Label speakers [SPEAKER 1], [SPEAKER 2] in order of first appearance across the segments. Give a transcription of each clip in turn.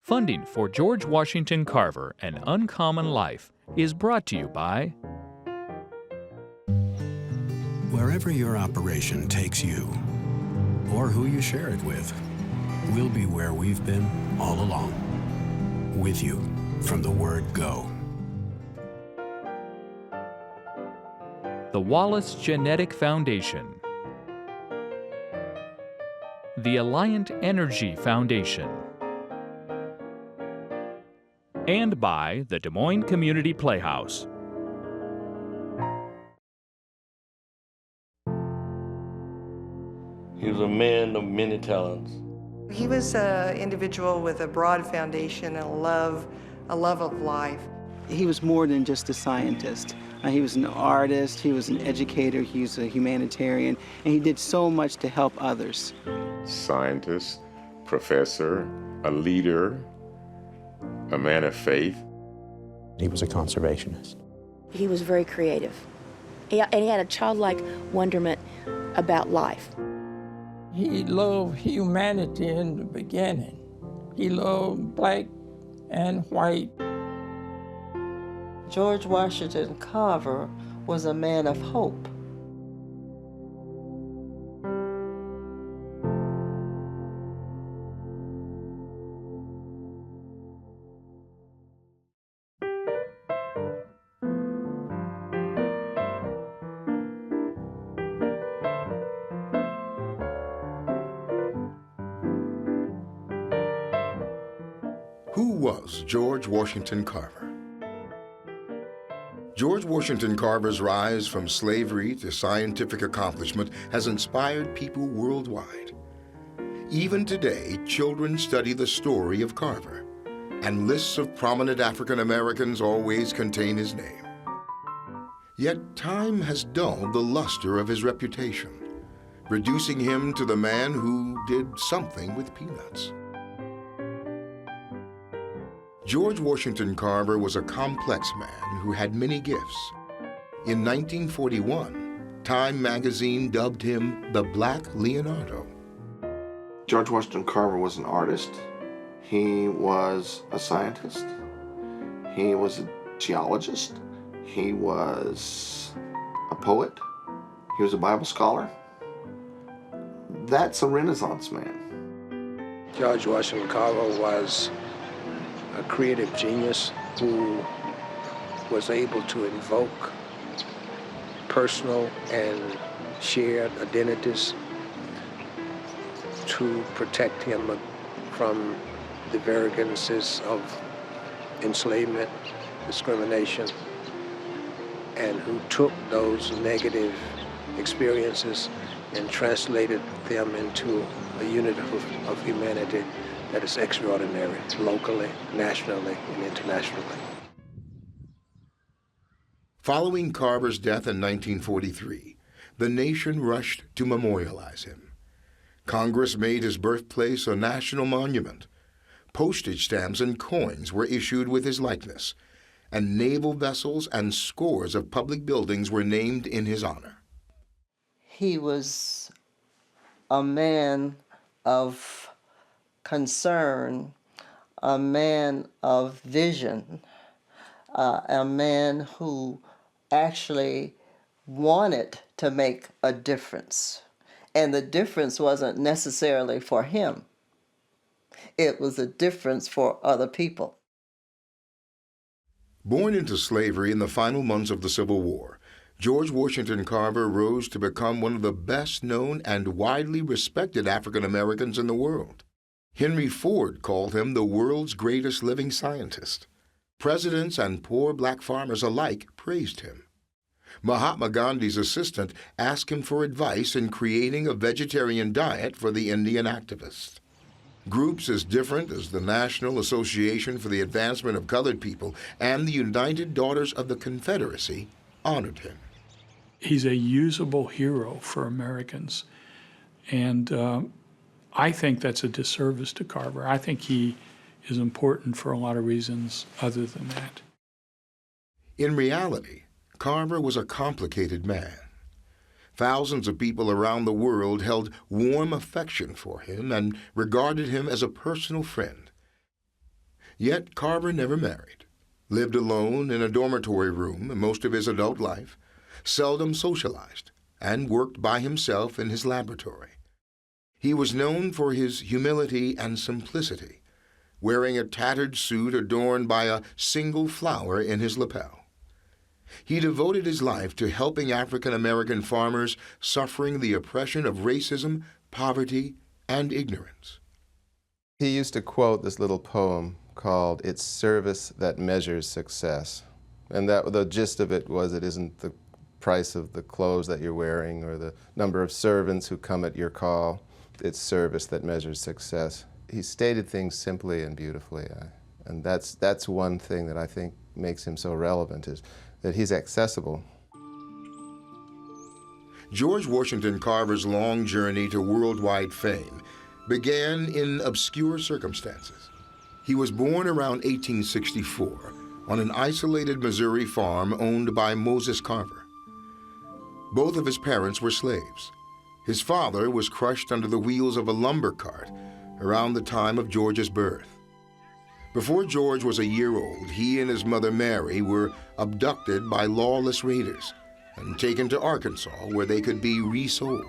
[SPEAKER 1] Funding for George Washington Carver, An Uncommon Life, is brought to you by
[SPEAKER 2] Wherever your operation takes you, or who you share it with, we'll be where we've been all along. With you from the word go.
[SPEAKER 1] the Wallace Genetic Foundation, the Alliant Energy Foundation, and by the Des Moines Community Playhouse.
[SPEAKER 3] He was a man of many talents.
[SPEAKER 4] He was an individual with a broad foundation and a love of life.
[SPEAKER 5] He was more than just a scientist. He was an artist, he was an educator, he was a humanitarian, and he did so much to help others.
[SPEAKER 6] Scientist, professor, a leader, a man of faith.
[SPEAKER 7] He was a conservationist.
[SPEAKER 8] He was very creative, and he had a childlike wonderment about life.
[SPEAKER 9] He loved humanity in the beginning. He loved black and white.
[SPEAKER 10] George Washington Carver was a man of hope.
[SPEAKER 11] Who was George Washington Carver? George Washington Carver's rise from slavery to scientific accomplishment has inspired people worldwide. Even today, children study the story of Carver, and lists of prominent African Americans always contain his name. Yet time has dulled the luster of his reputation, reducing him to the man who did something with peanuts. George Washington Carver was a complex man who had many gifts. In 1941, Time magazine dubbed him the Black Leonardo.
[SPEAKER 12] George Washington Carver was an artist. He was a scientist. He was a geologist. He was a poet. He was a Bible scholar. That's a Renaissance man.
[SPEAKER 13] George Washington Carver was a creative genius who was able to invoke personal and shared identities to protect him from the variances of enslavement, discrimination, and who took those negative experiences and translated them into a unit of humanity that is extraordinary, locally, nationally, and internationally.
[SPEAKER 11] Following Carver's death in 1943, the nation rushed to memorialize him. Congress made his birthplace a national monument. Postage stamps and coins were issued with his likeness, and naval vessels and scores of public buildings were named in his honor.
[SPEAKER 10] He was a man of concern, a man of vision, a man who actually wanted to make a difference. And the difference wasn't necessarily for him. It was a difference for other people.
[SPEAKER 11] Born into slavery in the final months of the Civil War, George Washington Carver rose to become one of the best-known and widely respected African Americans in the world. Henry Ford called him the world's greatest living scientist. Presidents and poor black farmers alike praised him. Mahatma Gandhi's assistant asked him for advice in creating a vegetarian diet for the Indian activists. Groups as different as the National Association for the Advancement of Colored People and the United Daughters of the Confederacy honored him.
[SPEAKER 14] He's a usable hero for Americans, and I think that's a disservice to Carver. I think he is important for a lot of reasons other than that.
[SPEAKER 11] In reality, Carver was a complicated man. Thousands of people around the world held warm affection for him and regarded him as a personal friend. Yet Carver never married, lived alone in a dormitory room most of his adult life, seldom socialized, and worked by himself in his laboratory. He was known for his humility and simplicity, wearing a tattered suit adorned by a single flower in his lapel. He devoted his life to helping African American farmers suffering the oppression of racism, poverty, and ignorance.
[SPEAKER 15] He used to quote this little poem called "It's Service That Measures Success." And the gist of it was, it isn't the price of the clothes that you're wearing or the number of servants who come at your call. It's service that measures success. He stated things simply and beautifully, and that's one thing that I think makes him so relevant, is that he's accessible.
[SPEAKER 11] George Washington Carver's long journey to worldwide fame began in obscure circumstances. He was born around 1864 on an isolated Missouri farm owned by Moses Carver. Both of his parents were slaves. His father was crushed under the wheels of a lumber cart around the time of George's birth. Before George was a year old, he and his mother Mary were abducted by lawless raiders and taken to Arkansas, where they could be resold.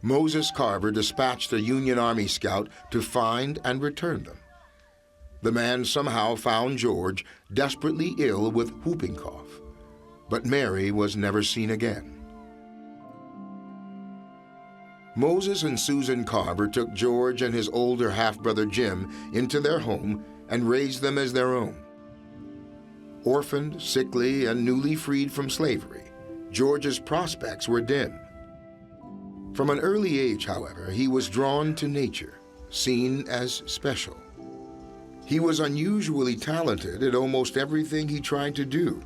[SPEAKER 11] Moses Carver dispatched a Union Army scout to find and return them. The man somehow found George desperately ill with whooping cough, but Mary was never seen again. Moses and Susan Carver took George and his older half-brother Jim into their home and raised them as their own. Orphaned, sickly, and newly freed from slavery, George's prospects were dim. From an early age, however, he was drawn to nature, seen as special. He was unusually talented at almost everything he tried to do,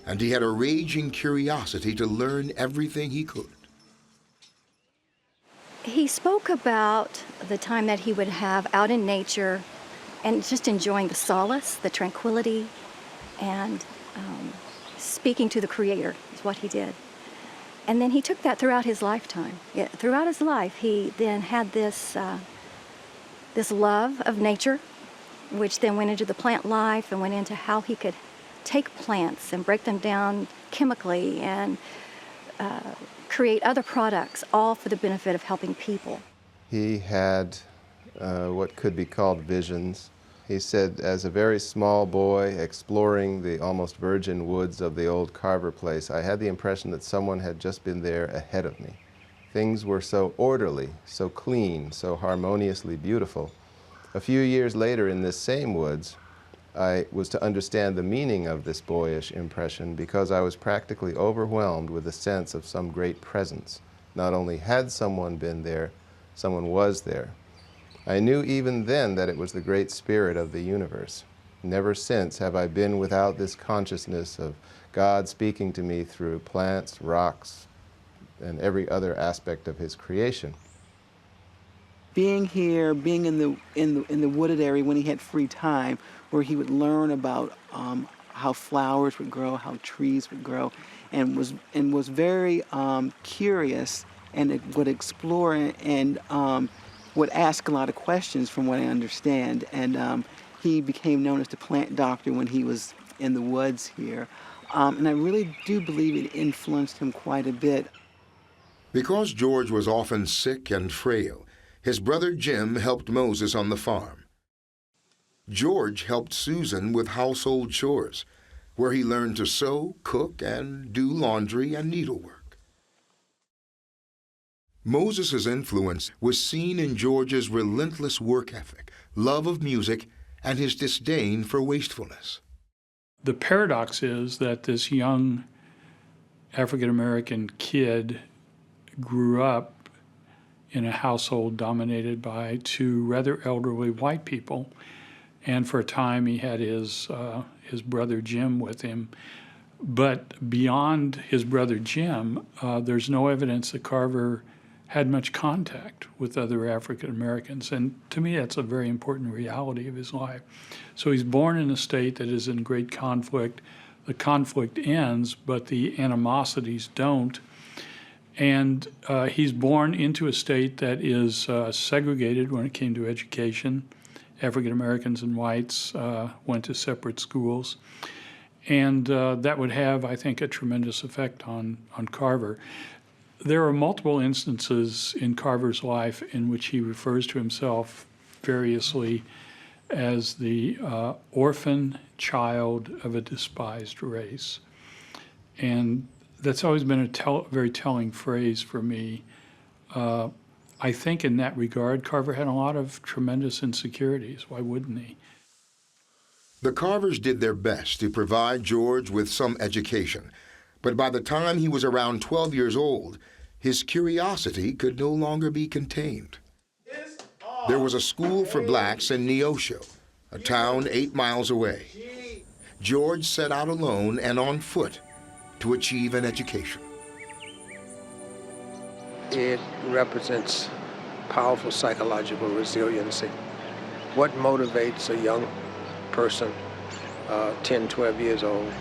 [SPEAKER 11] and he had a raging curiosity to learn everything he could.
[SPEAKER 16] He spoke about the time that he would have out in nature and just enjoying the solace, the tranquility, and speaking to the Creator is what he did. And then he took that throughout his lifetime. Throughout his life, he then had this love of nature, which then went into the plant life and went into how he could take plants and break them down chemically and create other products, all for the benefit of helping people.
[SPEAKER 15] He had what could be called visions. He said, as a very small boy exploring the almost virgin woods of the old Carver place, I had the impression that someone had just been there ahead of me. Things were so orderly, so clean, so harmoniously beautiful. A few years later in this same woods, I was to understand the meaning of this boyish impression because I was practically overwhelmed with a sense of some great presence. Not only had someone been there, someone was there. I knew even then that it was the great spirit of the universe. Never since have I been without this consciousness of God speaking to me through plants, rocks, and every other aspect of his creation.
[SPEAKER 5] Being here, being in the wooded area when he had free time, where he would learn about how flowers would grow, how trees would grow, and was very curious and would explore and would ask a lot of questions, from what I understand. And he became known as the plant doctor when he was in the woods here. And I really do believe it influenced him quite a bit.
[SPEAKER 11] Because George was often sick and frail, his brother Jim helped Moses on the farm. George helped Susan with household chores, where he learned to sew, cook, and do laundry and needlework. Moses' influence was seen in George's relentless work ethic, love of music, and his disdain for wastefulness.
[SPEAKER 14] The paradox is that this young African-American kid grew up in a household dominated by two rather elderly white people. And for a time, he had his brother Jim with him. But beyond his brother Jim, there's no evidence that Carver had much contact with other African Americans. And to me, that's a very important reality of his life. So he's born in a state that is in great conflict. The conflict ends, but the animosities don't. And he's born into a state that is segregated when it came to education. African Americans and whites went to separate schools. And that would have, I think, a tremendous effect on Carver. There are multiple instances in Carver's life in which he refers to himself variously as the orphan child of a despised race. And that's always been a very telling phrase for me. I think in that regard, Carver had a lot of tremendous insecurities. Why wouldn't he?
[SPEAKER 11] The Carvers did their best to provide George with some education, but by the time he was around 12 years old, his curiosity could no longer be contained. There was a school for blacks in Neosho, a town 8 miles away. George set out alone and on foot to achieve an education.
[SPEAKER 13] It represents powerful psychological resiliency. What motivates a young person, 10, 12 years old,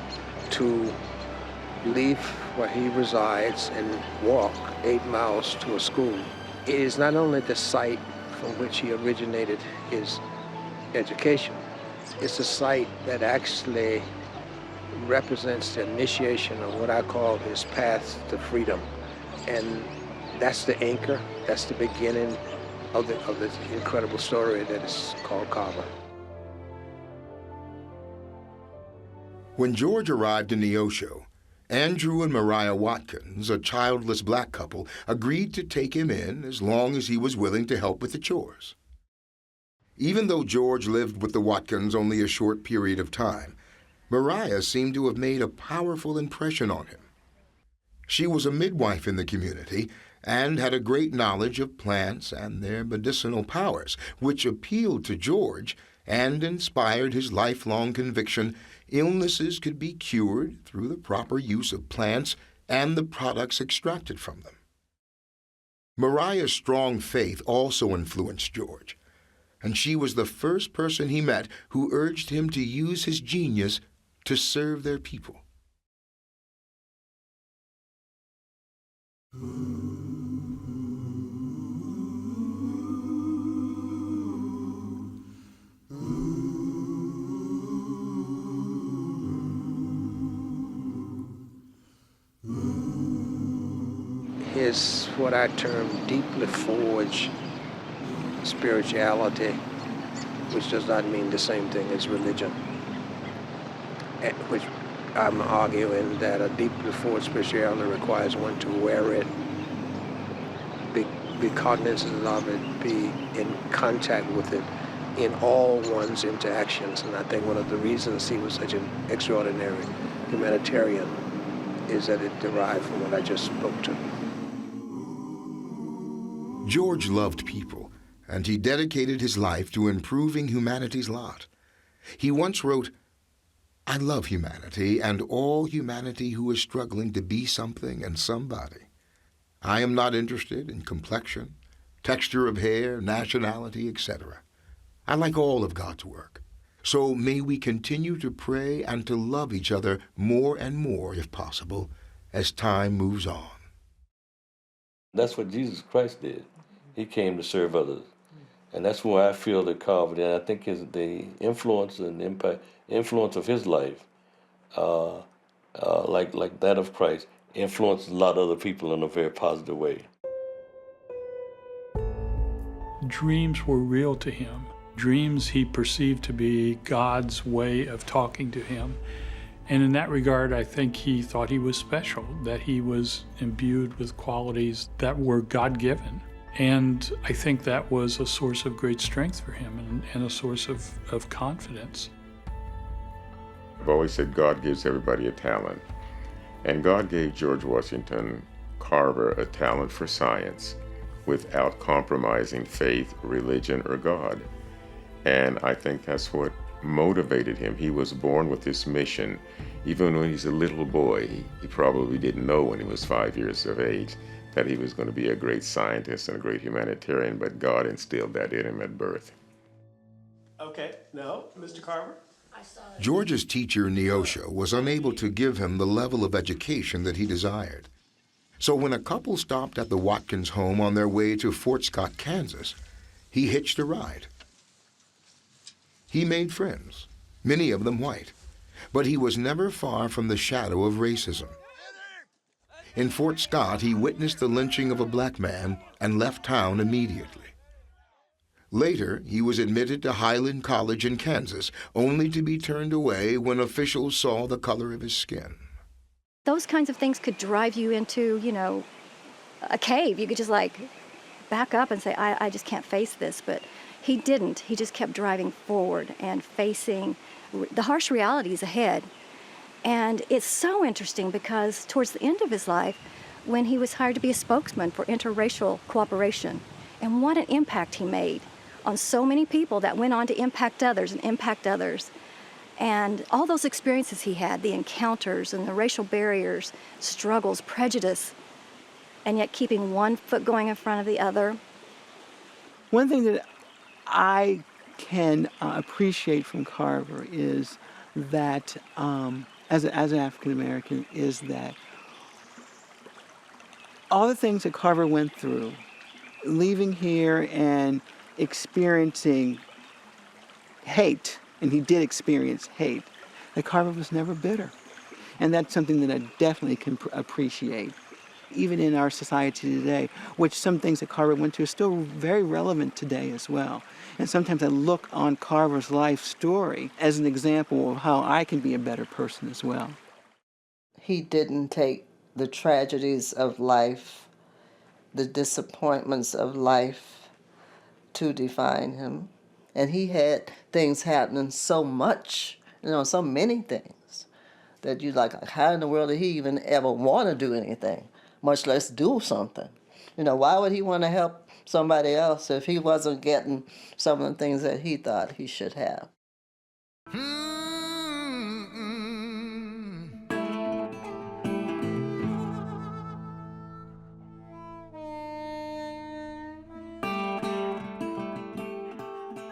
[SPEAKER 13] to leave where he resides and walk 8 miles to a school? It is not only the site from which he originated his education, it's a site that actually represents the initiation of what I call his path to freedom. And that's the anchor, that's the beginning of this incredible story that is called Carver.
[SPEAKER 11] When George arrived in Neosho, Andrew and Mariah Watkins, a childless black couple, agreed to take him in as long as he was willing to help with the chores. Even though George lived with the Watkins only a short period of time, Mariah seemed to have made a powerful impression on him. She was a midwife in the community and had a great knowledge of plants and their medicinal powers, which appealed to George and inspired his lifelong conviction illnesses could be cured through the proper use of plants and the products extracted from them. Mariah's strong faith also influenced George, and she was the first person he met who urged him to use his genius to serve their people.
[SPEAKER 13] His, what I term, deeply forged spirituality, which does not mean the same thing as religion, which I'm arguing that a deeply forged spirituality requires one to wear it, be cognizant of it, be in contact with it in all one's interactions. And I think one of the reasons he was such an extraordinary humanitarian is that it derived from what I just spoke to.
[SPEAKER 11] George loved people, and he dedicated his life to improving humanity's lot. He once wrote, "I love humanity and all humanity who is struggling to be something and somebody. I am not interested in complexion, texture of hair, nationality, etc. I like all of God's work. So may we continue to pray and to love each other more and more, if possible, as time moves on."
[SPEAKER 3] That's what Jesus Christ did. He came to serve others. And that's why I feel that Carver did. I think the influence and influence of his life, like that of Christ, influenced a lot of other people in a very positive way.
[SPEAKER 14] Dreams were real to him. Dreams he perceived to be God's way of talking to him. And in that regard, I think he thought he was special, that he was imbued with qualities that were God-given. And I think that was a source of great strength for him and a source of confidence.
[SPEAKER 6] I've always said God gives everybody a talent. And God gave George Washington Carver a talent for science without compromising faith, religion, or God. And I think that's what motivated him. He was born with this mission. Even when he's a little boy, he probably didn't know when he was 5 years of age that he was going to be a great scientist and a great humanitarian, but God instilled that in him at birth.
[SPEAKER 17] Okay, no, Mr. Carver?
[SPEAKER 11] George's teacher, Neosho, was unable to give him the level of education that he desired. So when a couple stopped at the Watkins home on their way to Fort Scott, Kansas, he hitched a ride. He made friends, many of them white, but he was never far from the shadow of racism. In Fort Scott, he witnessed the lynching of a black man and left town immediately. Later, he was admitted to Highland College in Kansas, only to be turned away when officials saw the color of his skin.
[SPEAKER 16] Those kinds of things could drive you into, a cave. You could just back up and say, I just can't face this. But he didn't. He just kept driving forward and facing the harsh realities ahead. And it's so interesting because towards the end of his life, when he was hired to be a spokesman for interracial cooperation, and what an impact he made on so many people that went on to impact others and impact others. And all those experiences he had, the encounters and the racial barriers, struggles, prejudice, and yet keeping one foot going in front of the other.
[SPEAKER 5] One thing that I can appreciate from Carver is that, as an African American, is that all the things that Carver went through, leaving here and experiencing hate, and he did experience hate, that Carver was never bitter. And that's something that I definitely can appreciate. Even in our society today, which some things that Carver went through are still very relevant today as well. And sometimes I look on Carver's life story as an example of how I can be a better person as well.
[SPEAKER 10] He didn't take the tragedies of life, the disappointments of life to define him. And he had things happening so much, so many things, that you're like, how in the world did he even ever want to do anything, much less do something? Why would he want to help somebody else if he wasn't getting some of the things that he thought he should have?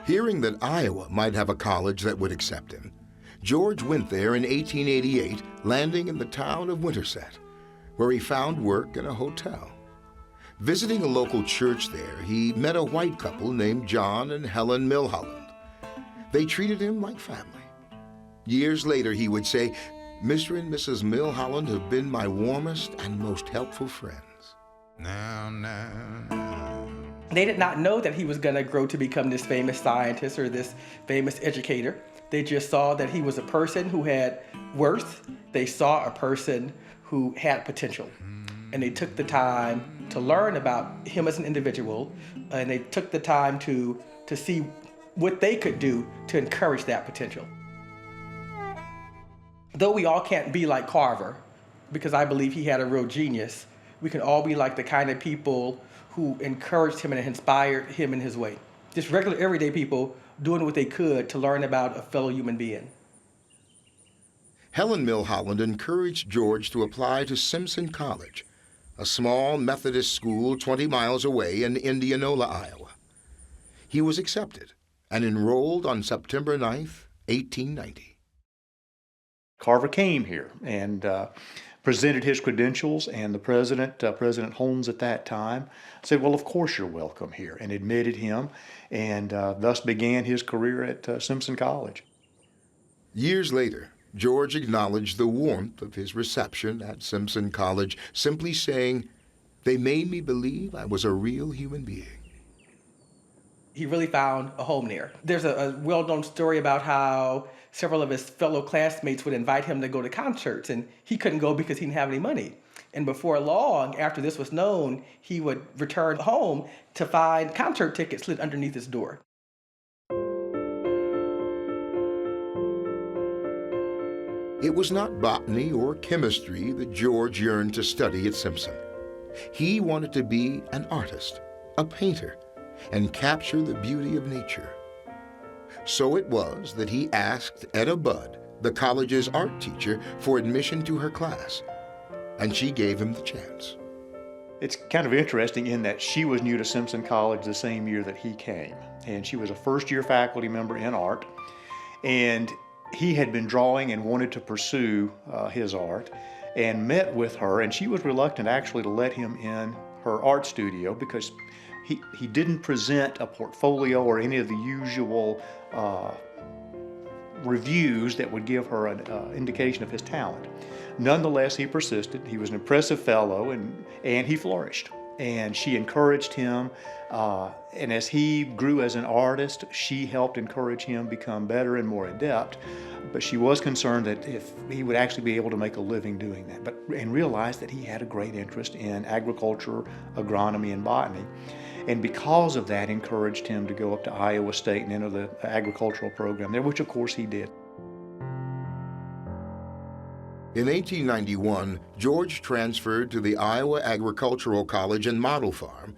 [SPEAKER 11] Hearing that Iowa might have a college that would accept him, George went there in 1888, landing in the town of Winterset, where he found work in a hotel. Visiting a local church there, he met a white couple named John and Helen Milholland. They treated him like family. Years later, he would say, "Mr. and Mrs. Milholland have been my warmest and most helpful friends."
[SPEAKER 18] They did not know that he was going to grow to become this famous scientist or this famous educator. They just saw that he was a person who had worth. They saw a person who had potential. And they took the time to learn about him as an individual, and they took the time to see what they could do to encourage that potential. Though we all can't be like Carver, because I believe he had a real genius, we can all be like the kind of people who encouraged him and inspired him in his way. Just regular, everyday people doing what they could to learn about a fellow human being.
[SPEAKER 11] Helen Milholland encouraged George to apply to Simpson College, a small Methodist school 20 miles away in Indianola, Iowa. He was accepted and enrolled on September 9th, 1890.
[SPEAKER 19] Carver came here and presented his credentials, and the president, President Holmes at that time, said, "Well, of course you're welcome here," and admitted him, and thus began his career at Simpson College.
[SPEAKER 11] Years later, George acknowledged the warmth of his reception at Simpson College, simply saying, "They made me believe I was a real human being."
[SPEAKER 18] He really found a home there. There's a well-known story about how several of his fellow classmates would invite him to go to concerts, and he couldn't go because he didn't have any money. And before long, after this was known, he would return home to find concert tickets slid underneath his door.
[SPEAKER 11] It was not botany or chemistry that George yearned to study at Simpson. He wanted to be an artist, a painter, and capture the beauty of nature. So it was that he asked Etta Budd, the college's art teacher, for admission to her class, and she gave him the chance.
[SPEAKER 19] It's kind of interesting in that she was new to Simpson College the same year that he came, and she was a first-year faculty member in art, and he had been drawing and wanted to pursue his art, and met with her, and she was reluctant actually to let him in her art studio because he didn't present a portfolio or any of the usual reviews that would give her an indication of his talent. Nonetheless, he persisted. He was an impressive fellow, and he flourished. And she encouraged him, and as he grew as an artist, she helped encourage him become better and more adept. But she was concerned that if he would actually be able to make a living doing that, and realized that he had a great interest in agriculture, agronomy, and botany. And because of that, encouraged him to go up to Iowa State and enter the agricultural program there, which of course he did.
[SPEAKER 11] In 1891, George transferred to the Iowa Agricultural College and Model Farm,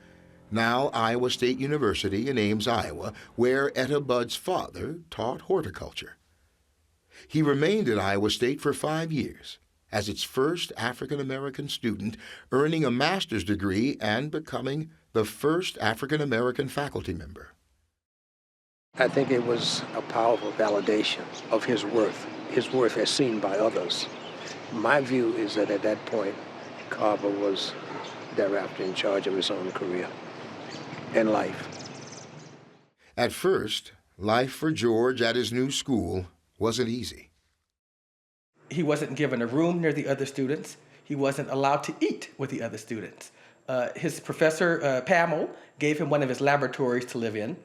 [SPEAKER 11] now Iowa State University in Ames, Iowa, where Etta Budd's father taught horticulture. He remained at Iowa State for 5 years as its first African-American student, earning a master's degree and becoming the first African-American faculty member.
[SPEAKER 13] I think it was a powerful validation of his worth as seen by others. My view is that at that point, Carver was thereafter in charge of his own career and life.
[SPEAKER 11] At first, life for George at his new school wasn't easy.
[SPEAKER 18] He wasn't given a room near the other students. He wasn't allowed to eat with the other students. His professor, Pamela, gave him one of his laboratories to live in.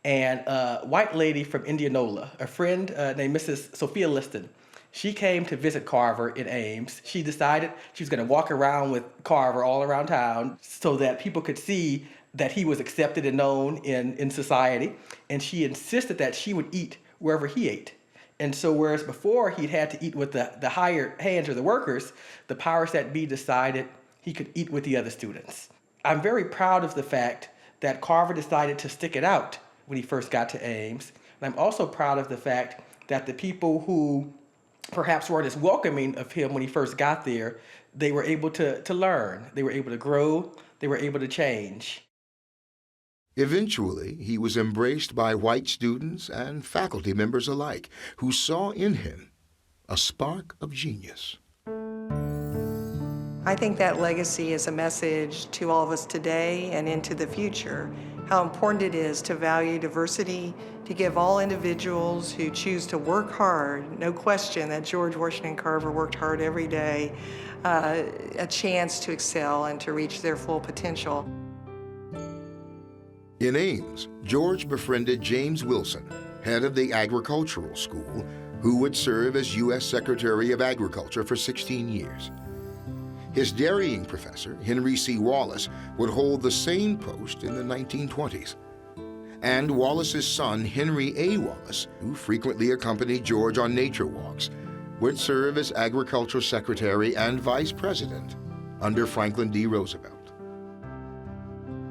[SPEAKER 18] And a white lady from Indianola, a friend named Mrs. Sophia Liston, she came to visit Carver in Ames. She decided she was going to walk around with Carver all around town so that people could see that he was accepted and known in society. And she insisted that she would eat wherever he ate. And so whereas before he'd had to eat with the higher hands or the workers, the powers that be decided he could eat with the other students. I'm very proud of the fact that Carver decided to stick it out when he first got to Ames. And I'm also proud of the fact that the people who perhaps weren't as welcoming of him when he first got there, they were able to learn, they were able to grow, they were able to change.
[SPEAKER 11] Eventually, he was embraced by white students and faculty members alike, who saw in him a spark of genius.
[SPEAKER 4] I think that legacy is a message to all of us today and into the future, how important it is to value diversity, to give all individuals who choose to work hard, no question that George Washington Carver worked hard every day, a chance to excel and to reach their full potential.
[SPEAKER 11] In Ames, George befriended James Wilson, head of the agricultural school, who would serve as U.S. Secretary of Agriculture for 16 years. His dairying professor, Henry C. Wallace, would hold the same post in the 1920s. And Wallace's son, Henry A. Wallace, who frequently accompanied George on nature walks, would serve as agriculture secretary and vice president under Franklin D. Roosevelt.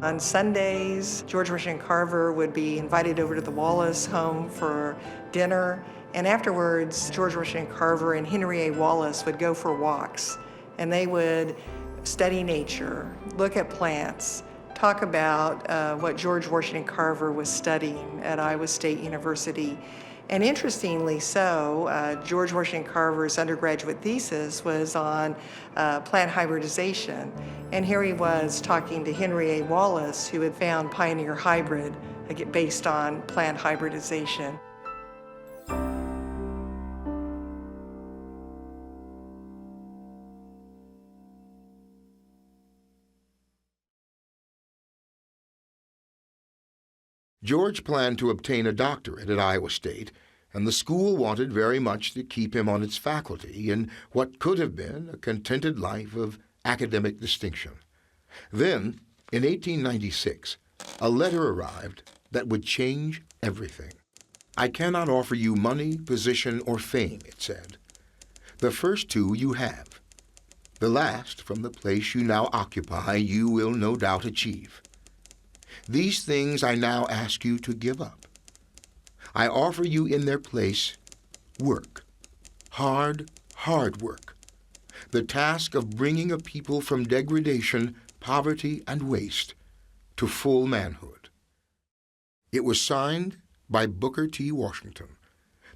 [SPEAKER 4] On Sundays, George Washington Carver would be invited over to the Wallace home for dinner, and afterwards, George Washington Carver and Henry A. Wallace would go for walks, and they would study nature, look at plants, talk about what George Washington Carver was studying at Iowa State University. And interestingly so, George Washington Carver's undergraduate thesis was on plant hybridization. And here he was talking to Henry A. Wallace, who had found Pioneer Hybrid based on plant hybridization.
[SPEAKER 11] George planned to obtain a doctorate at Iowa State, and the school wanted very much to keep him on its faculty in what could have been a contented life of academic distinction. Then, in 1896, a letter arrived that would change everything. "I cannot offer you money, position, or fame," it said. "The first two you have. The last, from the place you now occupy, you will no doubt achieve. These things I now ask you to give up. I offer you in their place work, hard, hard work, the task of bringing a people from degradation, poverty, and waste to full manhood." It was signed by Booker T. Washington,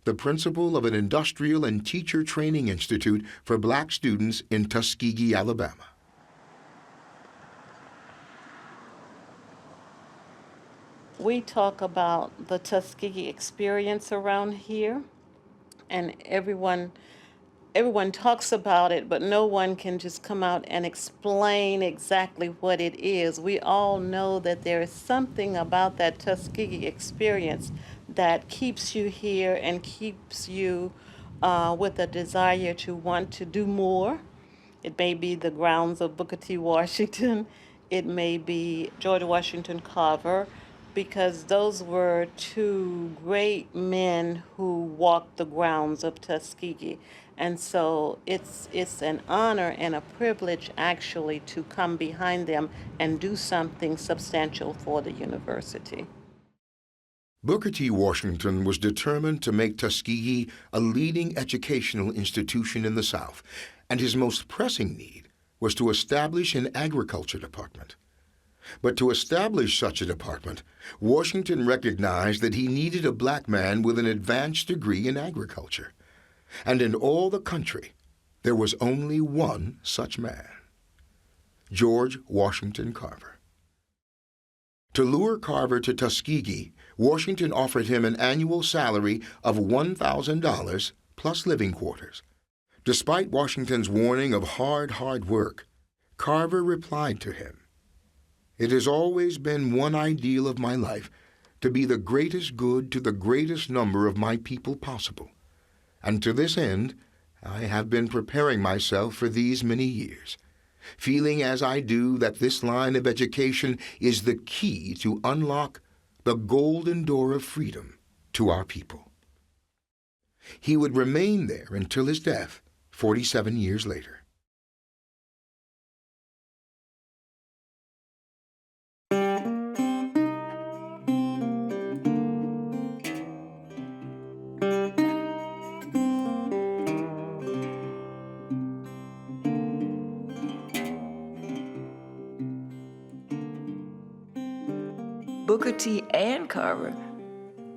[SPEAKER 11] the principal of an industrial and teacher training institute for black students in Tuskegee, Alabama.
[SPEAKER 20] We talk about the Tuskegee experience around here, and everyone talks about it, but no one can just come out and explain exactly what it is. We all know that there is something about that Tuskegee experience that keeps you here and keeps you with a desire to want to do more. It may be the grounds of Booker T. Washington. It may be George Washington Carver, because those were two great men who walked the grounds of Tuskegee. And so it's an honor and a privilege actually to come behind them and do something substantial for the university.
[SPEAKER 11] Booker T. Washington was determined to make Tuskegee a leading educational institution in the South, and his most pressing need was to establish an agriculture department. But to establish such a department, Washington recognized that he needed a black man with an advanced degree in agriculture. And in all the country, there was only one such man, George Washington Carver. To lure Carver to Tuskegee, Washington offered him an annual salary of $1,000 plus living quarters. Despite Washington's warning of hard work, Carver replied to him, "It has always been one ideal of my life to be the greatest good to the greatest number of my people possible. And to this end, I have been preparing myself for these many years, feeling as I do that this line of education is the key to unlock the golden door of freedom to our people." He would remain there until his death 47 years later.
[SPEAKER 21] Booker T. and Carver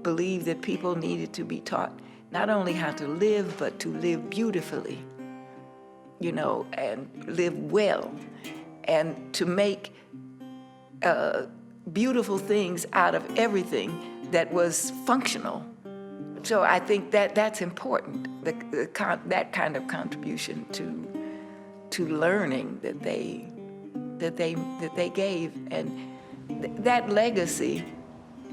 [SPEAKER 21] believed that people needed to be taught not only how to live, but to live beautifully, and live well, and to make beautiful things out of everything that was functional. So I think that's important, that kind of contribution to learning that they gave. And that legacy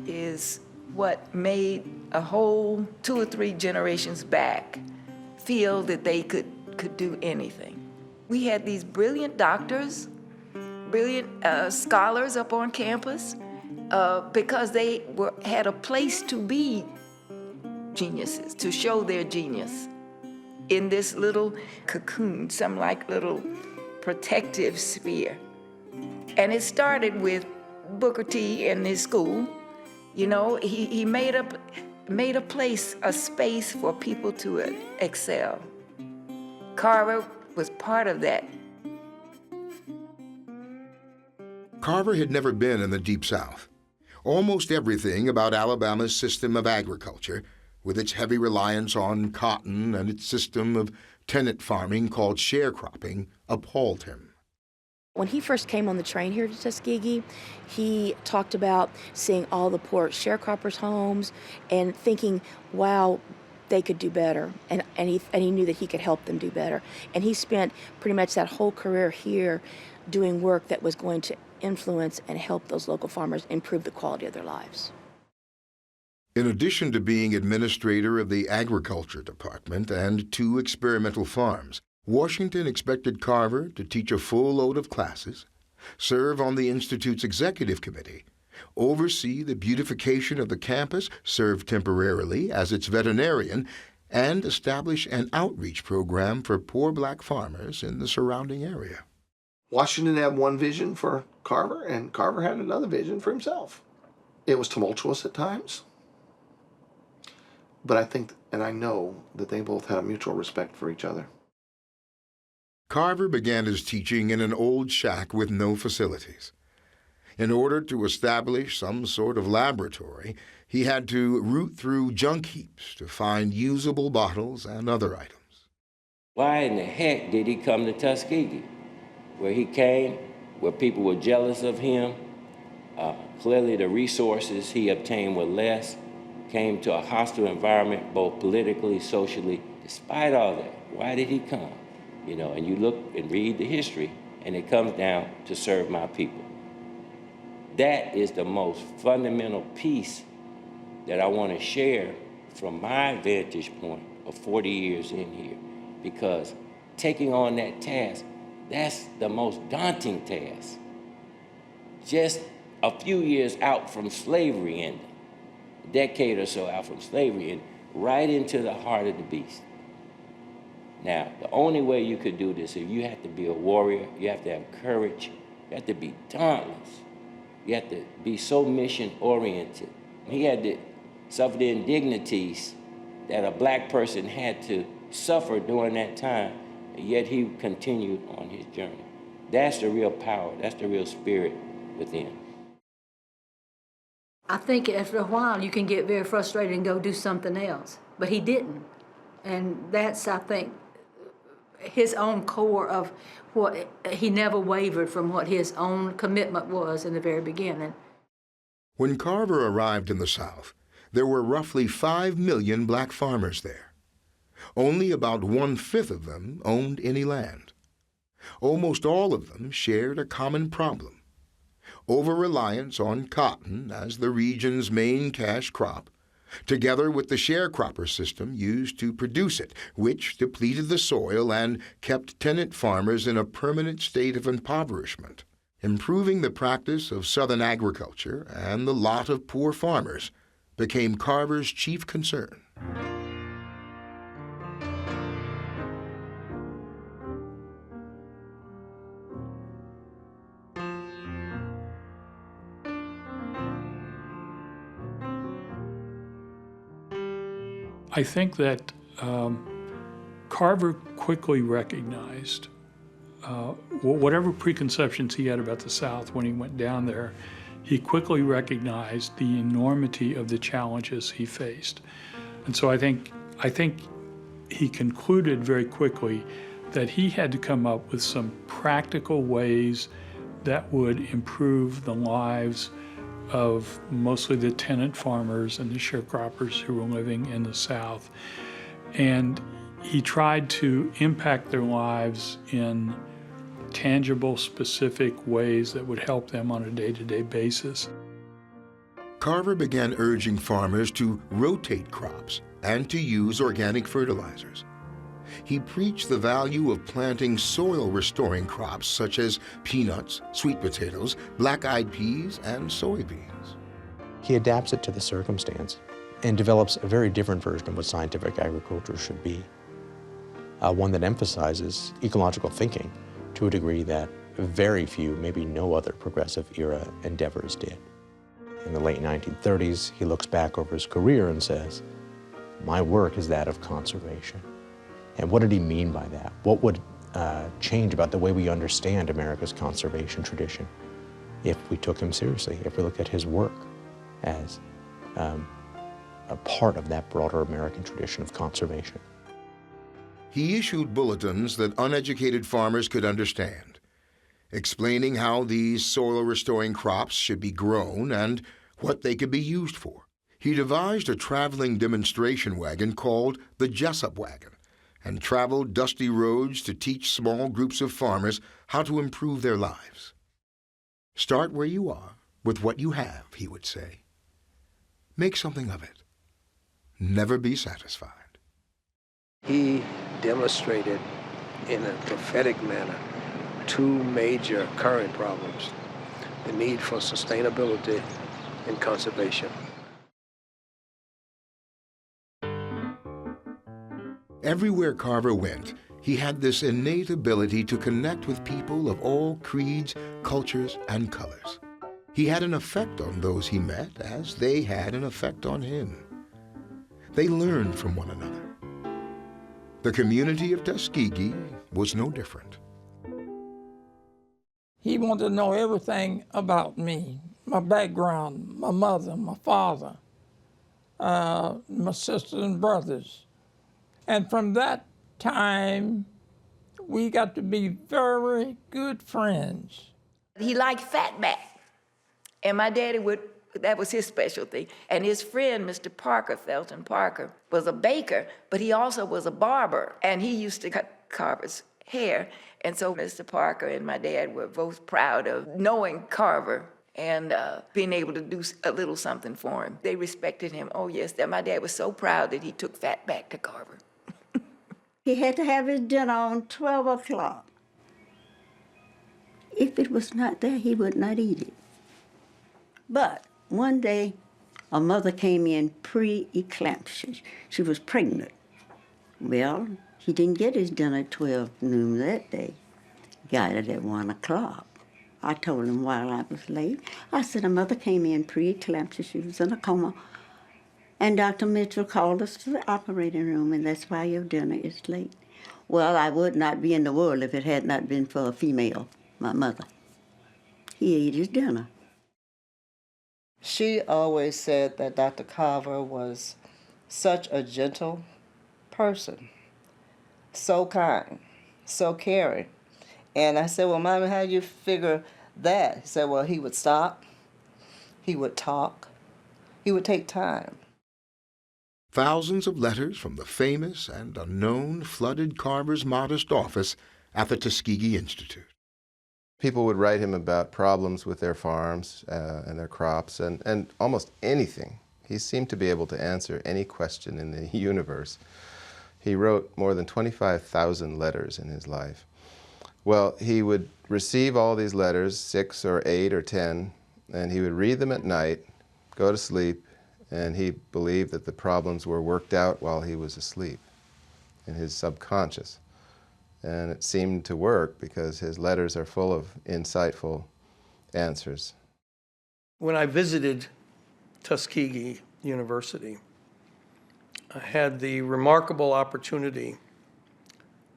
[SPEAKER 21] is what made a whole 2 or 3 generations back feel that they could do anything. We had these brilliant doctors, brilliant scholars up on campus because they had a place to be geniuses, to show their genius in this little cocoon, some like little protective sphere. And it started with Booker T and his school. He made a place, a space for people to excel. Carver was part of that.
[SPEAKER 11] Carver had never been in the Deep South. Almost everything about Alabama's system of agriculture, with its heavy reliance on cotton and its system of tenant farming called sharecropping, appalled him.
[SPEAKER 8] When he first came on the train here to Tuskegee, he talked about seeing all the poor sharecroppers' homes and thinking, wow, they could do better. And he knew that he could help them do better. And he spent pretty much that whole career here doing work that was going to influence and help those local farmers improve the quality of their lives.
[SPEAKER 11] In addition to being administrator of the agriculture department and 2 experimental farms, Washington expected Carver to teach a full load of classes, serve on the Institute's executive committee, oversee the beautification of the campus, serve temporarily as its veterinarian, and establish an outreach program for poor black farmers in the surrounding area.
[SPEAKER 12] Washington had one vision for Carver, and Carver had another vision for himself. It was tumultuous at times, but I think, and I know, that they both had a mutual respect for each other.
[SPEAKER 11] Carver began his teaching in an old shack with no facilities. In order to establish some sort of laboratory, he had to root through junk heaps to find usable bottles and other items.
[SPEAKER 22] Why in the heck did he come to Tuskegee? Where he came, where people were jealous of him, clearly the resources he obtained were less. came to a hostile environment, both politically, socially. Despite all that, why did he come? You know, and you look and read the history, and it comes down to serve my people. That is the most fundamental piece that I want to share from my vantage point of 40 years in here, because taking on that task, that's the most daunting task. Just a few years out from slavery ending, a decade or so out from slavery, and right into the heart of the beast. Now, the only way you could do this is you have to be a warrior, you have to have courage, you have to be dauntless, you have to be so mission-oriented. He had to suffer the indignities that a black person had to suffer during that time, and yet he continued on his journey. That's the real power, that's the real spirit within.
[SPEAKER 1] I think after a while you can get very frustrated and go do something else, but he didn't. And that's, I think, his own core of what he never wavered from what his own commitment was in the very beginning.
[SPEAKER 11] When Carver arrived in the South, there were roughly 5 million black farmers there. Only about 1/5 of them owned any land. Almost all of them shared a common problem: over-reliance on cotton as the region's main cash crop, together with the sharecropper system used to produce it, which depleted the soil and kept tenant farmers in a permanent state of impoverishment. Improving the practice of Southern agriculture and the lot of poor farmers became Carver's chief concern.
[SPEAKER 14] I think that Carver quickly recognized whatever preconceptions he had about the South when he went down there, he quickly recognized the enormity of the challenges he faced. And so I think he concluded very quickly that he had to come up with some practical ways that would improve the lives of mostly the tenant farmers and the sharecroppers who were living in the South. And he tried to impact their lives in tangible, specific ways that would help them on a day-to-day basis.
[SPEAKER 11] Carver began urging farmers to rotate crops and to use organic fertilizers. He preached the value of planting soil-restoring crops such as peanuts, sweet potatoes, black-eyed peas, and soybeans.
[SPEAKER 7] He adapts it to the circumstance and develops a very different version of what scientific agriculture should be. One that emphasizes ecological thinking to a degree that very few, maybe no other progressive era endeavors did. In the late 1930s, he looks back over his career and says, "My work is that of conservation." And what did he mean by that? What would change about the way we understand America's conservation tradition if we took him seriously, if we looked at his work as a part of that broader American tradition of conservation?
[SPEAKER 11] He issued bulletins that uneducated farmers could understand, explaining how these soil-restoring crops should be grown and what they could be used for. He devised a traveling demonstration wagon called the Jessup Wagon and traveled dusty roads to teach small groups of farmers how to improve their lives. Start where you are with what you have, he would say. Make something of it. Never be satisfied.
[SPEAKER 13] He demonstrated in a prophetic manner two major current problems: the need for sustainability and conservation.
[SPEAKER 11] Everywhere Carver went, he had this innate ability to connect with people of all creeds, cultures, and colors. He had an effect on those he met as they had an effect on him. They learned from one another. The community of Tuskegee was no different.
[SPEAKER 9] He wanted to know everything about me, my background, my mother, my father, my sisters and brothers. And from that time, we got to be very good friends.
[SPEAKER 21] He liked fatback. And my daddy would That was his specialty. And his friend, Mr. Parker, Felton Parker, was a baker, but he also was a barber. And he used to cut Carver's hair. And so Mr. Parker and my dad were both proud of knowing Carver and being able to do a little something for him. They respected him. Oh, yes. My dad was so proud that he took Fat back to Carver.
[SPEAKER 2] He had to have his dinner on 12 o'clock. If it was not there, he would not eat it. But one day, a mother came in pre-eclampsia. She was pregnant. Well, he didn't get his dinner at 12 noon that day. He got it at 1 o'clock. I told him while I was late. I said, a mother came in pre-eclampsia. She was in a coma. And Dr. Mitchell called us to the operating room, and that's why your dinner is late. Well, I would not be in the world if it had not been for a female, my mother. He ate his dinner.
[SPEAKER 10] She always said that Dr. Carver was such a gentle person, so kind, so caring. And I said, well, Mommy, how do you figure that? He said, well, he would stop, he would talk, he would take time.
[SPEAKER 11] Thousands of letters from the famous and unknown flooded Carver's modest office at the Tuskegee Institute.
[SPEAKER 15] People would write him about problems with their farms and their crops and almost anything. He seemed to be able to answer any question in the universe. He wrote more than 25,000 letters in his life. Well, he would receive all these letters, 6 or 8 or 10, and he would read them at night, go to sleep, and he believed that the problems were worked out while he was asleep in his subconscious. And it seemed to work because his letters are full of insightful answers.
[SPEAKER 17] When I visited Tuskegee University, I had the remarkable opportunity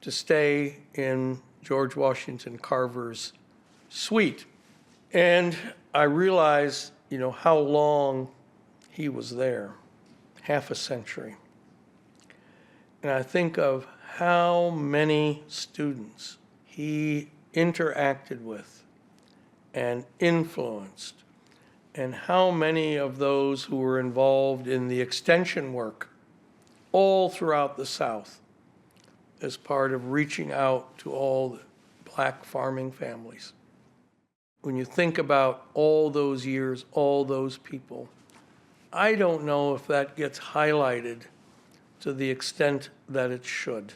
[SPEAKER 17] to stay in George Washington Carver's suite. And I realized, how long he was there, half a century. And I think of how many students he interacted with and influenced, and how many of those who were involved in the extension work all throughout the South as part of reaching out to all the black farming families. When you think about all those years, all those people, I don't know if that gets highlighted to the extent that it should.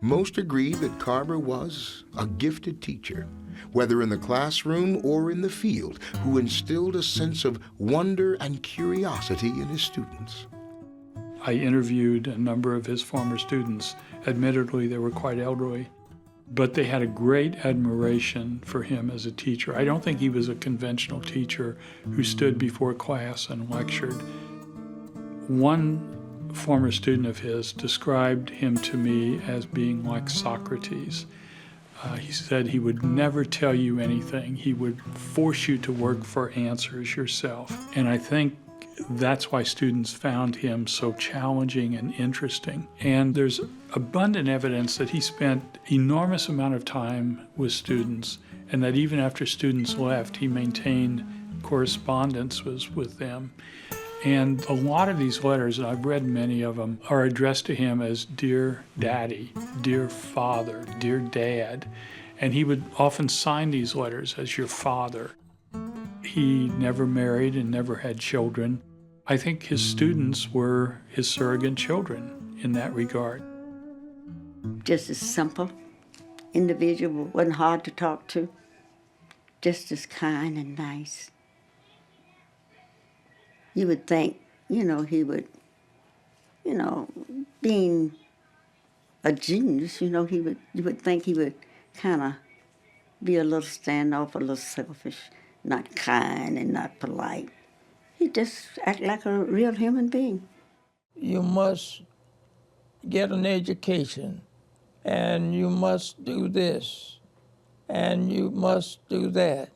[SPEAKER 11] Most agree that Carver was a gifted teacher, whether in the classroom or in the field, who instilled a sense of wonder and curiosity in his students.
[SPEAKER 14] I interviewed a number of his former students. Admittedly, they were quite elderly, but they had a great admiration for him as a teacher. I don't think he was a conventional teacher who stood before class and lectured. One former student of his described him to me as being like Socrates. He said he would never tell you anything. He would force you to work for answers yourself. And I think that's why students found him so challenging and interesting. And there's abundant evidence that he spent enormous amount of time with students, and that even after students left, he maintained correspondence with them. And a lot of these letters, and I've read many of them, are addressed to him as Dear Daddy, Dear Father, Dear Dad. And he would often sign these letters as your father. He never married and never had children. I think his students were his surrogate children in that regard.
[SPEAKER 2] Just a simple individual, wasn't hard to talk to, just as kind and nice. You would think, he would, being a genius, you would think he would kind of be a little standoff, a little selfish, not kind and not polite. He just acted like a real human being.
[SPEAKER 9] You must get an education, and you must do this, and you must do that.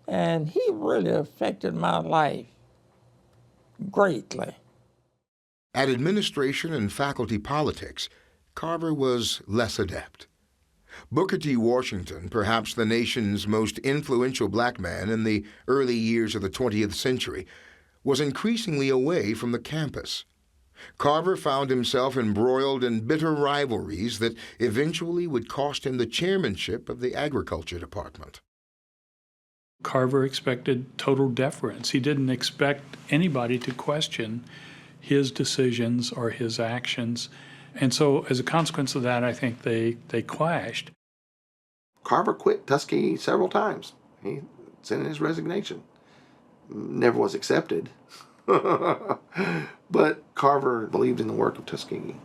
[SPEAKER 9] And he really affected my life greatly.
[SPEAKER 11] At administration and faculty politics, Carver was less adept. Booker T. Washington, perhaps the nation's most influential black man in the early years of the 20th century, was increasingly away from the campus. Carver found himself embroiled in bitter rivalries that eventually would cost him the chairmanship of the Agriculture Department.
[SPEAKER 14] Carver expected total deference. He didn't expect anybody to question his decisions or his actions. And so as a consequence of that, I think they clashed.
[SPEAKER 12] Carver quit Tuskegee several times. He sent in his resignation. Never was accepted. But Carver believed in the work of Tuskegee,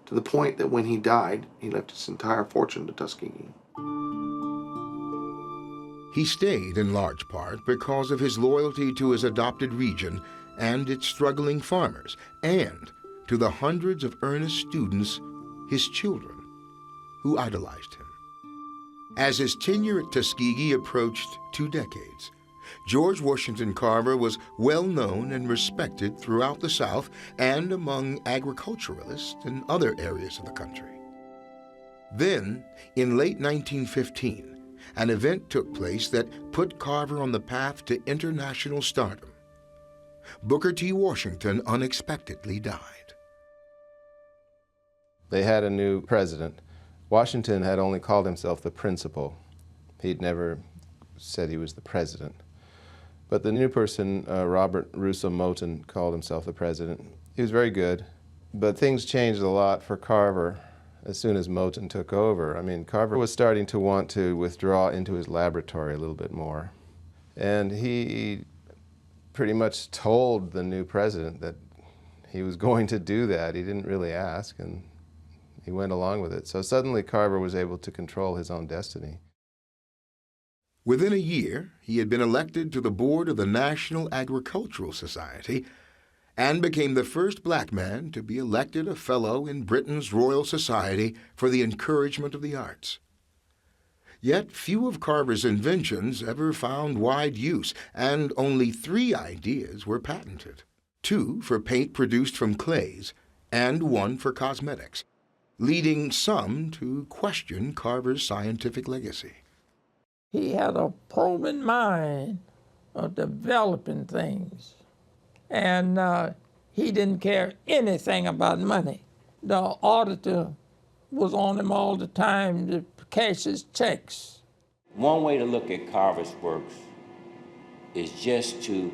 [SPEAKER 12] to the point that when he died, he left his entire fortune to Tuskegee.
[SPEAKER 11] He stayed in large part because of his loyalty to his adopted region and its struggling farmers, and to the hundreds of earnest students, his children, who idolized him. As his tenure at Tuskegee approached 2 decades, George Washington Carver was well known and respected throughout the South and among agriculturalists in other areas of the country. Then, in late 1915, an event took place that put Carver on the path to international stardom. Booker T. Washington unexpectedly died.
[SPEAKER 15] They had a new president. Washington had only called himself the principal. He'd never said he was the president. But the new person, Robert Russo Moton, called himself the president. He was very good, but things changed a lot for Carver as soon as Moton took over. I mean, Carver was starting to want to withdraw into his laboratory a little bit more. And he pretty much told the new president that he was going to do that. He didn't really ask, and he went along with it. So suddenly Carver was able to control his own destiny.
[SPEAKER 11] Within a year, he had been elected to the board of the National Agricultural Society and became the first black man to be elected a fellow in Britain's Royal Society for the encouragement of the arts. Yet few of Carver's inventions ever found wide use, and only 3 ideas were patented: 2 for paint produced from clays and 1 for cosmetics, leading some to question Carver's scientific legacy.
[SPEAKER 9] He had a probing mind of developing things, and he didn't care anything about money. The auditor was on him all the time to cash his checks.
[SPEAKER 22] One way to look at Carver's works is just to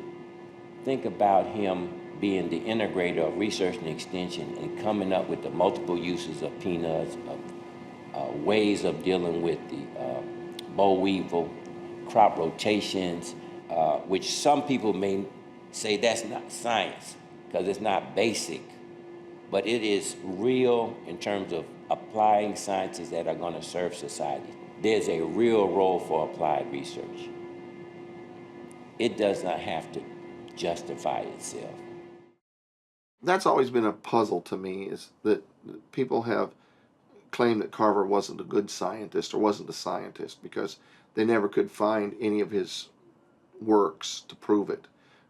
[SPEAKER 22] think about him being the integrator of research and extension and coming up with the multiple uses of peanuts, of ways of dealing with the boll weevil, crop rotations, which some people may say that's not science because it's not basic, but it is real in terms of applying sciences that are going to serve society. There's a real role for applied research. It does not have to justify itself.
[SPEAKER 12] That's always been a puzzle to me, is that people have claimed that Carver wasn't a good scientist or wasn't a scientist because they never could find any of his works to prove it.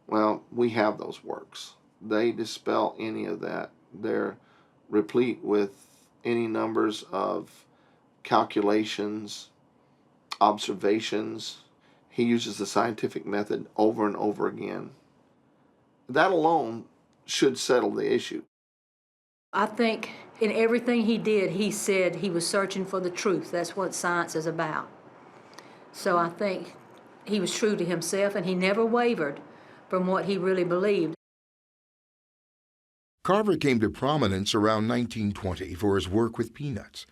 [SPEAKER 12] Well, we have those works. They dispel any of that. They're replete with any numbers of calculations, observations. He uses the scientific method over and over again. That alone should settle the issue.
[SPEAKER 1] I think in everything he did, he said he was searching for the truth. That's what science is about. So I think he was true to himself, and he never wavered from what he really believed.
[SPEAKER 11] Carver came to prominence around 1920 for his work with peanuts,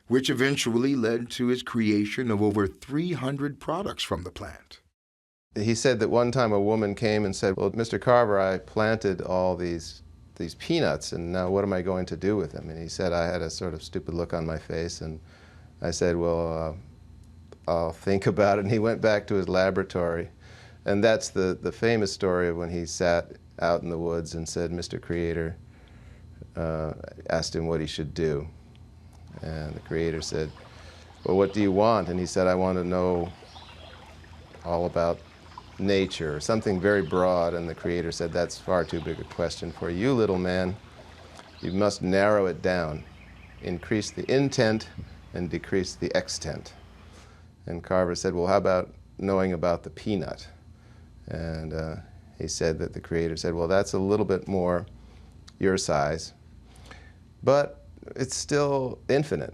[SPEAKER 11] which eventually led to his creation of over 300 products from the plant.
[SPEAKER 15] He said that one time a woman came and said, "Well, Mr. Carver, I planted all these peanuts, and now what am I going to do with them?" And he said, I had a sort of stupid look on my face, and I said, "Well, I'll think about it." And he went back to his laboratory. And that's the famous story of when he sat out in the woods and said, Mr. Creator asked him what he should do. And the Creator said, "Well, what do you want?" And he said, "I want to know all about nature, something very broad, and the Creator said, that's far too big a question for you, little man. You must narrow it down, increase the intent and decrease the extent. And Carver said, well, how about knowing about the peanut? And he said that the Creator said, well, that's a little bit more your size, but it's still infinite.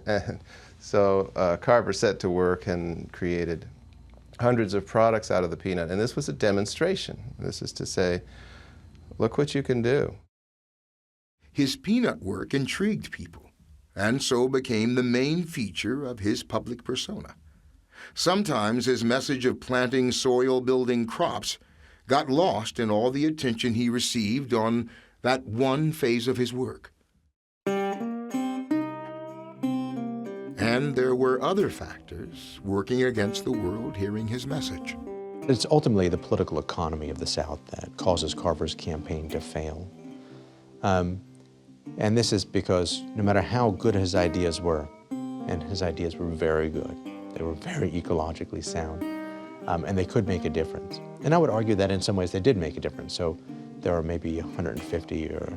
[SPEAKER 15] And so Carver set to work and created hundreds of products out of the peanut, and this was a demonstration. This is to say, look what you can do.
[SPEAKER 11] His peanut work intrigued people, and so became the main feature of his public persona. Sometimes his message of planting soil-building crops got lost in all the attention he received on that one phase of his work. And there were other factors working against the world hearing his message.
[SPEAKER 7] It's ultimately the political economy of the South that causes Carver's campaign to fail. And this is because no matter how good his ideas were, and his ideas were very good, they were very ecologically sound, and they could make a difference. And I would argue that in some ways they did make a difference. So there are maybe 150 or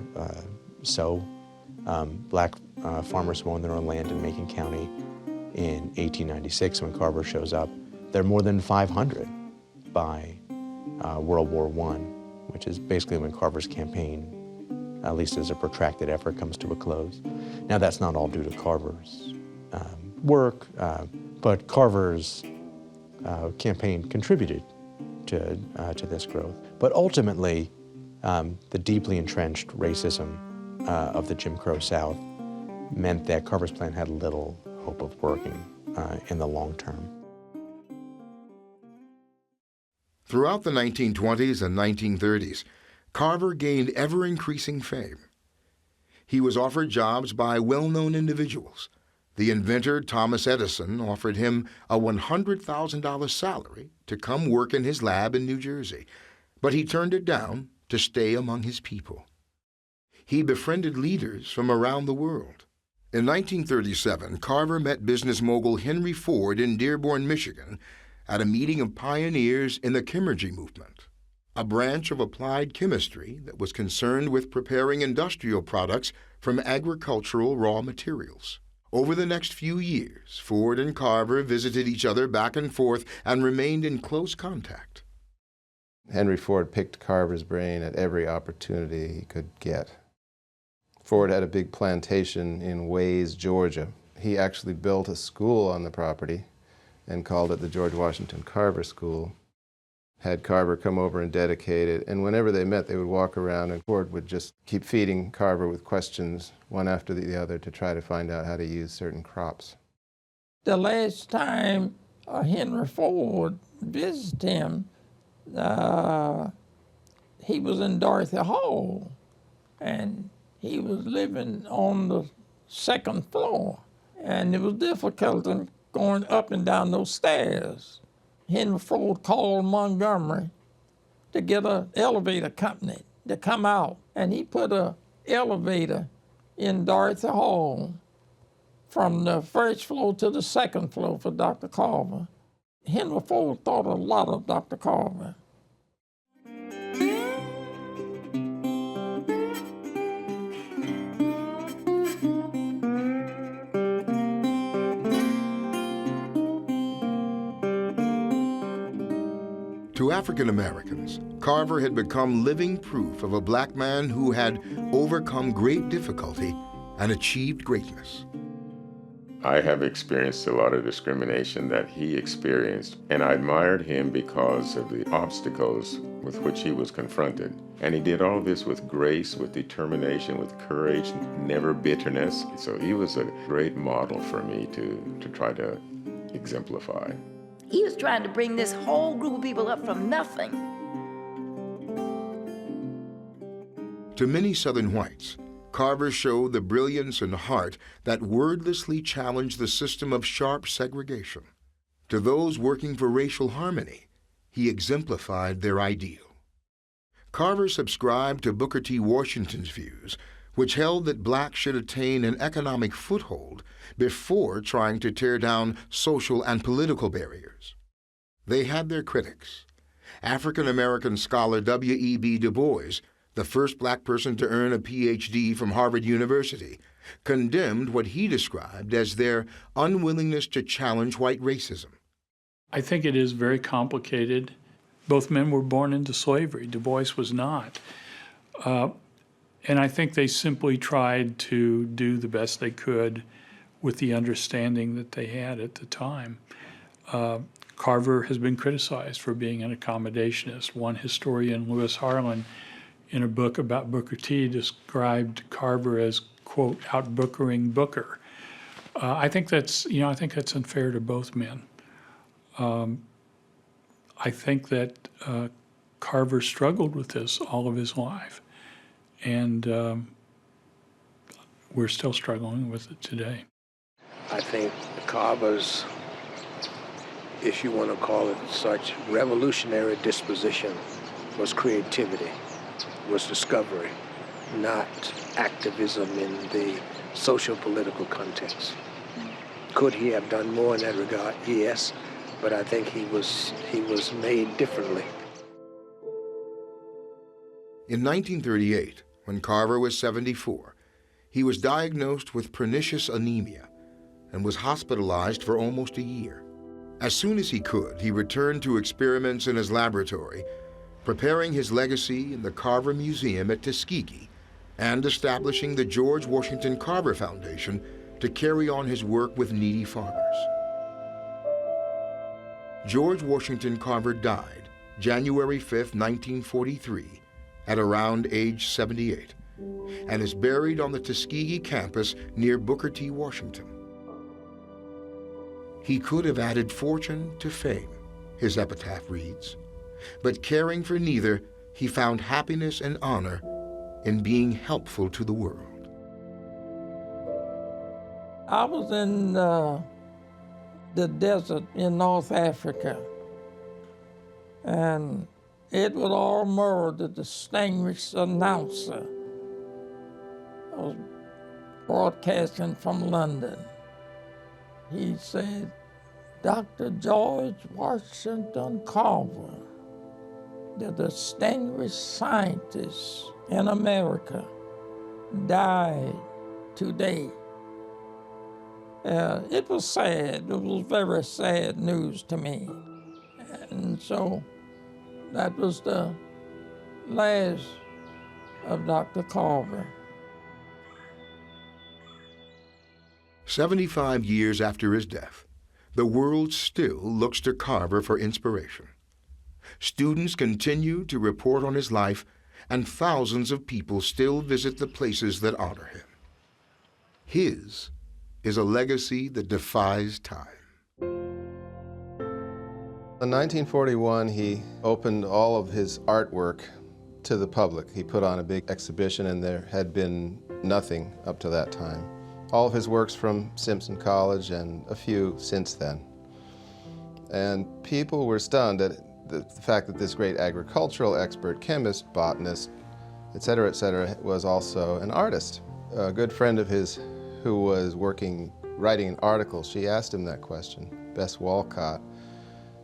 [SPEAKER 7] so black farmers who own their own land in Macon County in 1896 when Carver shows up. There are more than 500 by World War I, which is basically when Carver's campaign, at least as a protracted effort, comes to a close. Now that's not all due to Carver's work, but Carver's campaign contributed to this growth. But ultimately, the deeply entrenched racism of the Jim Crow South meant that Carver's plan had little hope of working in the long term.
[SPEAKER 11] Throughout the 1920s and 1930s, Carver gained ever-increasing fame. He was offered jobs by well-known individuals. The inventor Thomas Edison offered him a $100,000 salary to come work in his lab in New Jersey, but he turned it down to stay among his people. He befriended leaders from around the world. In 1937, Carver met business mogul Henry Ford in Dearborn, Michigan, at a meeting of pioneers in the chemurgy movement, a branch of applied chemistry that was concerned with preparing industrial products from agricultural raw materials. Over the next few years, Ford and Carver visited each other back and forth and remained in close contact.
[SPEAKER 15] Henry Ford picked Carver's brain at every opportunity he could get. Ford had a big plantation in Wayne, Georgia. He actually built a school on the property and called it the George Washington Carver School. Had Carver come over and dedicate it, and whenever they met, they would walk around and Ford would just keep feeding Carver with questions, one after the other, to try to find out how to use certain crops.
[SPEAKER 9] The last time Henry Ford visited him, he was in Dorothy Hall, and he was living on the second floor, and it was difficult in going up and down those stairs. Henry Ford called Montgomery to get an elevator company to come out, and he put an elevator in Dorothy Hall from the first floor to the second floor for Dr. Carver. Henry Ford thought a lot of Dr. Carver.
[SPEAKER 11] To African Americans, Carver had become living proof of a black man who had overcome great difficulty and achieved greatness.
[SPEAKER 3] I have experienced a lot of discrimination that he experienced, and I admired him because of the obstacles with which he was confronted. And he did all this with grace, with determination, with courage, never bitterness. So he was a great model for me to try to exemplify.
[SPEAKER 21] He was trying to bring this whole group of people up from nothing.
[SPEAKER 11] To many Southern whites, Carver showed the brilliance and heart that wordlessly challenged the system of sharp segregation. To those working for racial harmony, he exemplified their ideal. Carver subscribed to Booker T. Washington's views, which held that blacks should attain an economic foothold before trying to tear down social and political barriers. They had their critics. African-American scholar W.E.B. Du Bois, the first black person to earn a Ph.D. from Harvard University, condemned what he described as their unwillingness to challenge white racism.
[SPEAKER 14] I think it is very complicated. Both men were born into slavery. Du Bois was not. And I think they simply tried to do the best they could with the understanding that they had at the time. Carver has been criticized for being an accommodationist. One historian, Lewis Harlan, in a book about Booker T, described Carver as, quote, out-bookering Booker. I think that's unfair to both men. I think that Carver struggled with this all of his life, and we're still struggling with it today.
[SPEAKER 13] I think Carver's, if you want to call it such, revolutionary disposition was creativity, was discovery, not activism in the social political context. Could he have done more in that regard? Yes, but I think he was made differently.
[SPEAKER 11] In 1938, when Carver was 74, he was diagnosed with pernicious anemia and was hospitalized for almost a year. As soon as he could, he returned to experiments in his laboratory, preparing his legacy in the Carver Museum at Tuskegee and establishing the George Washington Carver Foundation to carry on his work with needy farmers. George Washington Carver died January 5, 1943, at around age 78, and is buried on the Tuskegee campus near Booker T. Washington. He could have added fortune to fame, his epitaph reads, but caring for neither, he found happiness and honor in being helpful to the world.
[SPEAKER 9] I was in the desert in North Africa, and Edward R. Murrow, the distinguished announcer, was broadcasting from London. He said, Dr. George Washington Carver, the distinguished scientist in America, died today. It was sad. It was very sad news to me. And so that was the last of Dr. Carver.
[SPEAKER 11] 75 years after his death, the world still looks to Carver for inspiration. Students continue to report on his life, and thousands of people still visit the places that honor him. His is a legacy that defies time.
[SPEAKER 15] In 1941, he opened all of his artwork to the public. He put on a big exhibition, and there had been nothing up to that time. All of his works from Simpson College and a few since then. And people were stunned at the fact that this great agricultural expert, chemist, botanist, et cetera, was also an artist. A good friend of his who was writing an article, she asked him that question, Bess Walcott.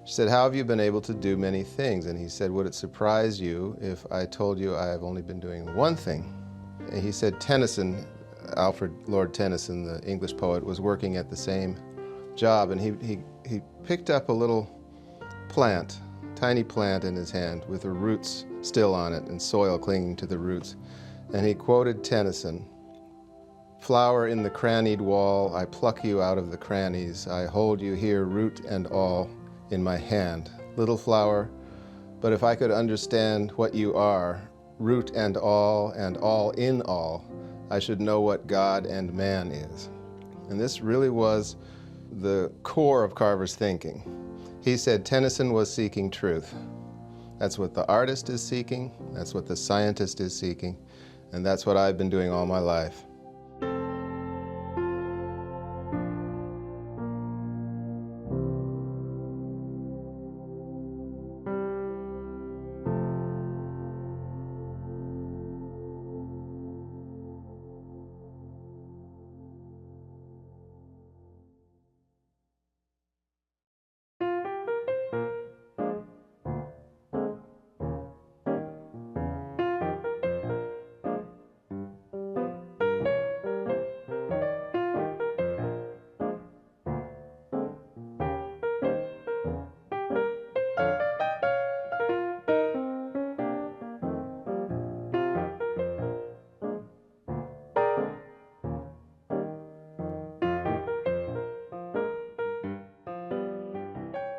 [SPEAKER 15] She said, how have you been able to do many things? And he said, would it surprise you if I told you I have only been doing one thing? And he said Tennyson, Alfred Lord Tennyson, the English poet, was working at the same job, and he picked up a little plant, tiny plant in his hand with the roots still on it and soil clinging to the roots. And he quoted Tennyson, flower in the crannied wall, I pluck you out of the crannies, I hold you here root and all in my hand. Little flower, but if I could understand what you are, root and all in all, I should know what God and man is. And this really was the core of Carver's thinking. He said Tennyson was seeking truth. That's what the artist is seeking, that's what the scientist is seeking, and that's what I've been doing all my life.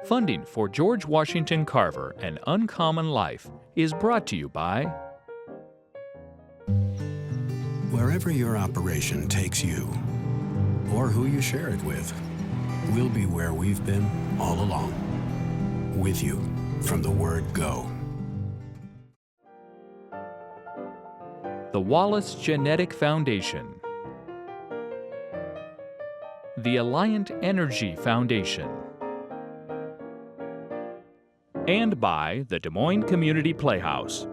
[SPEAKER 6] Funding for George Washington Carver, An Uncommon Life is brought to you by
[SPEAKER 16] Wherever your operation takes you, or who you share it with, we'll be where we've been all along. With you from the word go.
[SPEAKER 6] the Wallace Genetic Foundation, the Alliant Energy Foundation, and by the Des Moines Community Playhouse.